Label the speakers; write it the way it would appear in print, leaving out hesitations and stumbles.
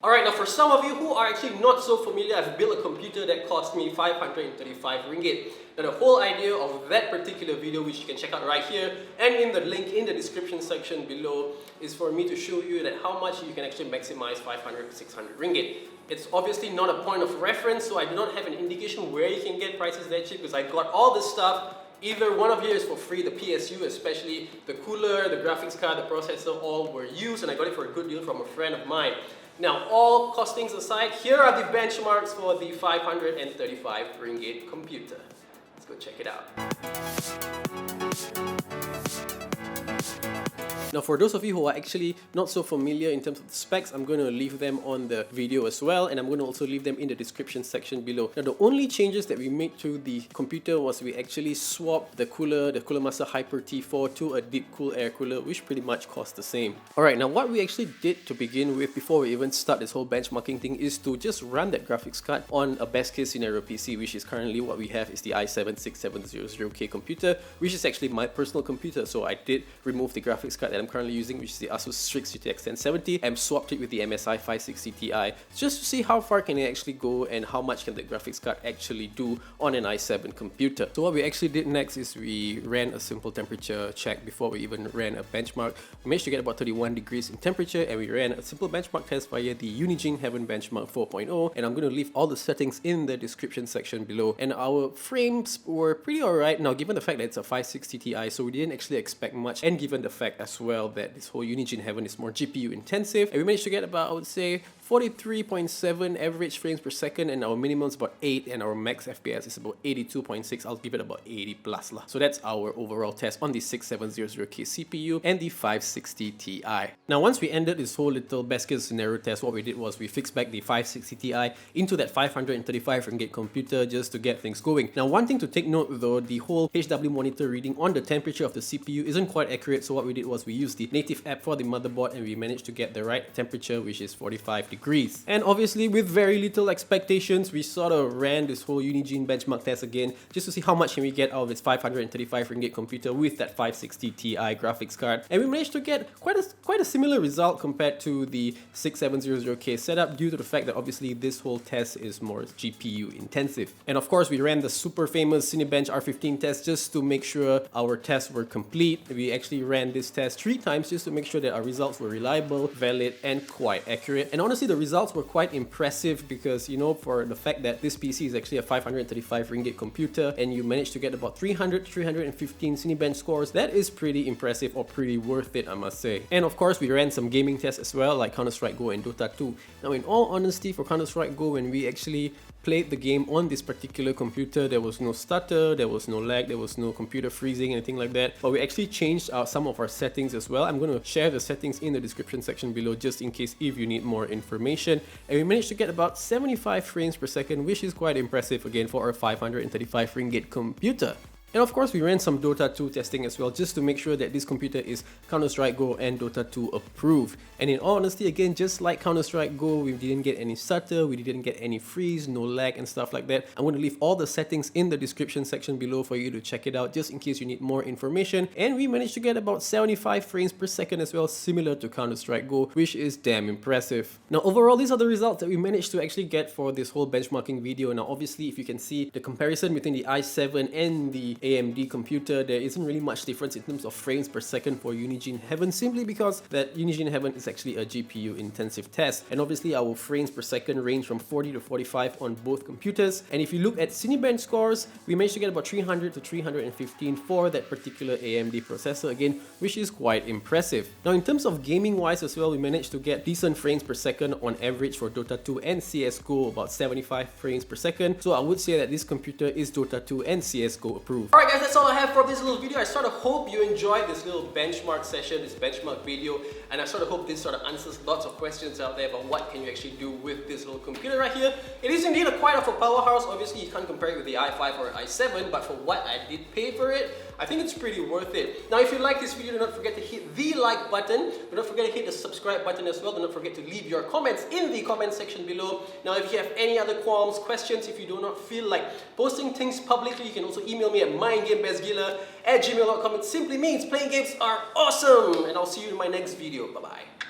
Speaker 1: Alright, now for some of you who are actually not so familiar, I've built a computer that cost me 535 ringgit. Now the whole idea of that particular video, which you can check out right here and in the link in the description section below, is for me to show you that how much you can actually maximize 500 to 600 ringgit. It's obviously not a point of reference, so I do not have an indication where you can get prices that cheap because I got all this stuff. Either one of you is for free, the PSU, especially the cooler, the graphics card, the processor, all were used, and I got it for a good deal from a friend of mine. Now, all costings aside, here are the benchmarks for the 535 ringgit computer. Let's go check it out. Now for those of you who are actually not so familiar in terms of the specs, I'm going to leave them on the video as well, and I'm going to also leave them in the description section below. Now the only changes that we made to the computer was we actually swapped the Cooler Master Hyper T4 to a deep cool air cooler, which pretty much cost the same. Alright, now what we actually did to begin with before we even start this whole benchmarking thing is to just run that graphics card on a best case scenario PC, which is currently what we have is the i7-6700K computer, which is actually my personal computer. So I did remove the graphics card that I'm currently using, which is the ASUS Strix GTX 1070, and swapped it with the MSI 560 Ti just to see how far can it actually go and how much can the graphics card actually do on an i7 computer. So what we actually did next is we ran a simple temperature check before we even ran a benchmark. We managed to get about 31 degrees in temperature, and we ran a simple benchmark test via the Unigine Heaven Benchmark 4.0, and I'm going to leave all the settings in the description section below. And our frames were pretty alright. Now given the fact that it's a 560 Ti, so we didn't actually expect much, and given the fact as well that this whole Unigine Heaven is more GPU intensive, and we managed to get about, I would say, 43.7 average frames per second, and our minimum is about 8, and our max FPS is about 82.6. I'll give it about 80 plus lah. So that's our overall test on the 6700K CPU and the 560 Ti. Now once we ended this whole little best case scenario test, what we did was we fixed back the 560 Ti into that 535 ringgit computer just to get things going. Now one thing to take note though, the whole HW monitor reading on the temperature of the CPU isn't quite accurate, so what we did was we used the native app for the motherboard and we managed to get the right temperature, which is 45 degrees. And obviously with very little expectations, we sort of ran this whole Unigine benchmark test again just to see how much can we get out of this 535 ringgit computer with that 560 Ti graphics card, and we managed to get quite a similar result compared to the 6700K setup due to the fact that obviously this whole test is more GPU intensive. And of course we ran the super famous Cinebench R15 test just to make sure our tests were complete. We actually ran this test 3 times just to make sure that our results were reliable, valid, and quite accurate. And honestly the results were quite impressive because, you know, for the fact that this PC is actually a 535 ringgit computer and you managed to get about 300 to 315 Cinebench scores, that is pretty impressive, or pretty worth it, I must say. And of course we ran some gaming tests as well, like Counter-Strike Go and Dota 2. Now in all honesty, for Counter-Strike Go, when we actually played the game on this particular computer, there was no stutter, there was no lag, there was no computer freezing, anything like that. But we actually changed some of our settings as well. I'm going to share the settings in the description section below just in case if you need more information. And we managed to get about 75 frames per second, which is quite impressive again for our 535 ringgit computer. And of course we ran some Dota 2 testing as well just to make sure that this computer is Counter-Strike Go and Dota 2 approved. And in all honesty, again, just like Counter-Strike Go, we didn't get any stutter, we didn't get any freeze, no lag and stuff like that. I'm going to leave all the settings in the description section below for you to check it out just in case you need more information. And we managed to get about 75 frames per second as well, similar to Counter-Strike Go, which is damn impressive. Now overall, these are the results that we managed to actually get for this whole benchmarking video. Now obviously, if you can see the comparison between the i7 and the AMD computer, there isn't really much difference in terms of frames per second for Unigine Heaven, simply because that Unigine Heaven is actually a GPU intensive test. And obviously our frames per second range from 40 to 45 on both computers. And if you look at Cinebench scores, we managed to get about 300 to 315 for that particular AMD processor again, which is quite impressive. Now in terms of gaming wise as well, we managed to get decent frames per second on average for Dota 2 and CSGO, about 75 frames per second. So I would say that this computer is Dota 2 and CSGO approved. Alright guys, that's all I have for this little video. I sort of hope you enjoyed this little benchmark session, this benchmark video, and I sort of hope this sort of answers lots of questions out there about what can you actually do with this little computer right here. It is indeed quite of a powerhouse. Obviously you can't compare it with the i5 or i7, but for what I did pay for it, I think it's pretty worth it. Now if you like this video, do not forget to hit the like button. Do not forget to hit the subscribe button as well. Do not forget to leave your comments in the comment section below. Now if you have any other qualms, questions, if you do not feel like posting things publicly, you can also email me at mindgamebestgiller@gmail.com. It simply means playing games are awesome, and I'll see you in my next video. Bye bye.